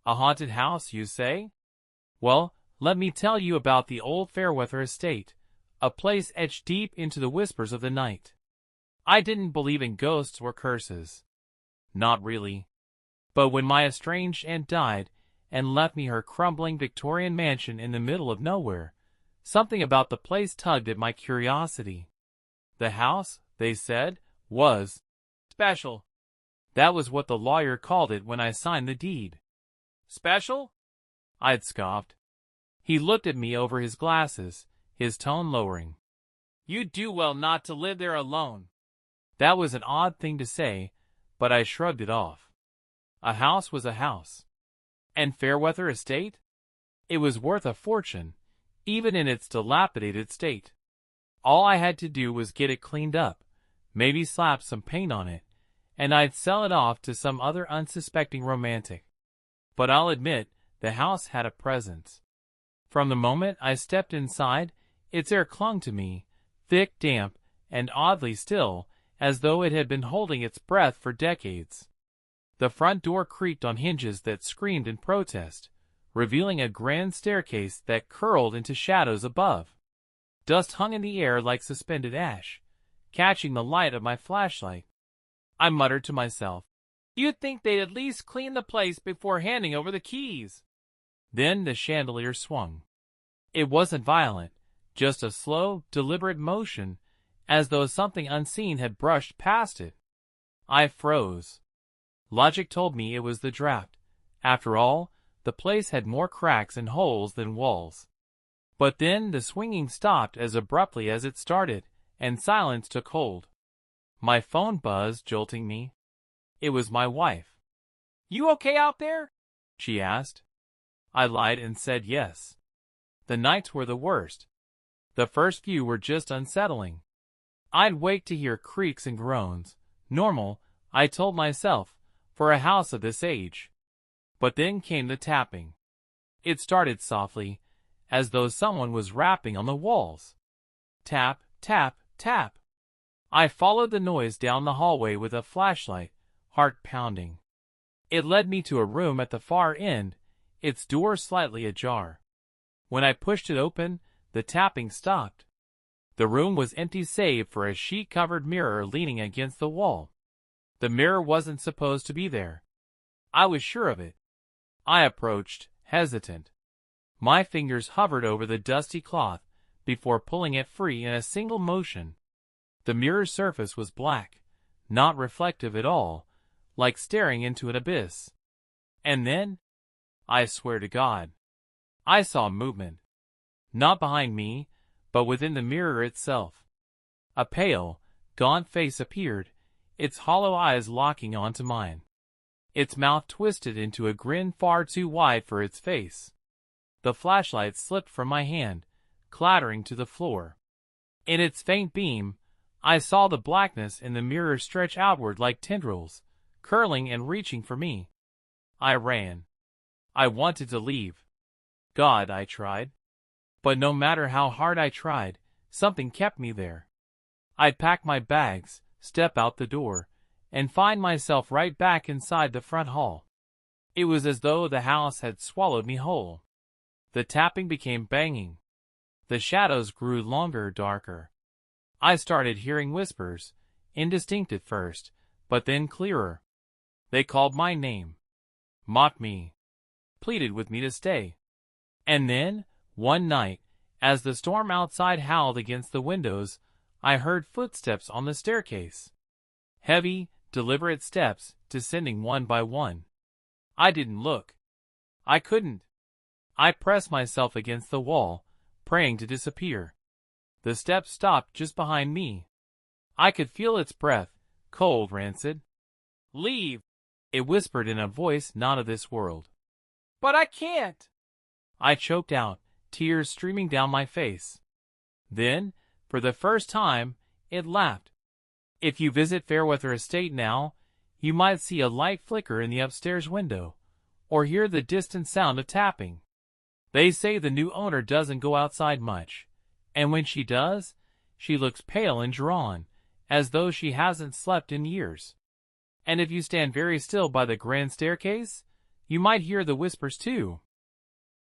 A haunted house, you say? Well, let me tell you about the old Fairweather estate, a place etched deep into the whispers of the night. I didn't believe in ghosts or curses. Not really. But when my estranged aunt died and left me her crumbling Victorian mansion in the middle of nowhere, something about the place tugged at my curiosity. The house, they said, was special. That was what the lawyer called it when I signed the deed. Special? I'd scoffed. He looked at me over his glasses, his tone lowering. You'd do well not to live there alone. That was an odd thing to say, but I shrugged it off. A house was a house. And Fairweather Estate? It was worth a fortune, even in its dilapidated state. All I had to do was get it cleaned up, maybe slap some paint on it, and I'd sell it off to some other unsuspecting romantic. But I'll admit, the house had a presence. From the moment I stepped inside, its air clung to me, thick, damp, and oddly still, as though it had been holding its breath for decades. The front door creaked on hinges that screamed in protest, revealing a grand staircase that curled into shadows above. Dust hung in the air like suspended ash, catching the light of my flashlight. I muttered to myself, "You'd think they'd at least clean the place before handing over the keys." Then the chandelier swung. It wasn't violent, just a slow, deliberate motion, as though something unseen had brushed past it. I froze. Logic told me it was the draft. After all, the place had more cracks and holes than walls. But then the swinging stopped as abruptly as it started, and silence took hold. My phone buzzed, jolting me. It was my wife. "You okay out there?" she asked. I lied and said yes. The nights were the worst. The first few were just unsettling. I'd wake to hear creaks and groans. Normal, I told myself, for a house of this age. But then came the tapping. It started softly, as though someone was rapping on the walls. Tap, tap, tap. I followed the noise down the hallway with a flashlight, heart pounding. It led me to a room at the far end, its door slightly ajar. When I pushed it open, the tapping stopped. The room was empty save for a sheet-covered mirror leaning against the wall. The mirror wasn't supposed to be there. I was sure of it. I approached, hesitant. My fingers hovered over the dusty cloth before pulling it free in a single motion. The mirror's surface was black, not reflective at all, like staring into an abyss. And then, I swear to God, I saw movement. Not behind me, but within the mirror itself. A pale, gaunt face appeared, its hollow eyes locking onto mine. Its mouth twisted into a grin far too wide for its face. The flashlight slipped from my hand, clattering to the floor. In its faint beam, I saw the blackness in the mirror stretch outward like tendrils, curling and reaching for me. I ran. I wanted to leave. God, I tried. But no matter how hard I tried, something kept me there. I'd pack my bags, step out the door, and find myself right back inside the front hall. It was as though the house had swallowed me whole. The tapping became banging. The shadows grew longer, darker. I started hearing whispers, indistinct at first, but then clearer. They called my name, mocked me, pleaded with me to stay. And then, one night, as the storm outside howled against the windows, I heard footsteps on the staircase. Heavy, deliberate steps, descending one by one. I didn't look. I couldn't. I pressed myself against the wall, praying to disappear. The steps stopped just behind me. I could feel its breath, cold, rancid. "Leave," it whispered in a voice not of this world. "But I can't," I choked out, tears streaming down my face. Then, for the first time, it laughed. If you visit Fairweather Estate now, you might see a light flicker in the upstairs window, or hear the distant sound of tapping. They say the new owner doesn't go outside much, and when she does, she looks pale and drawn, as though she hasn't slept in years. And if you stand very still by the grand staircase, You might hear the whispers too.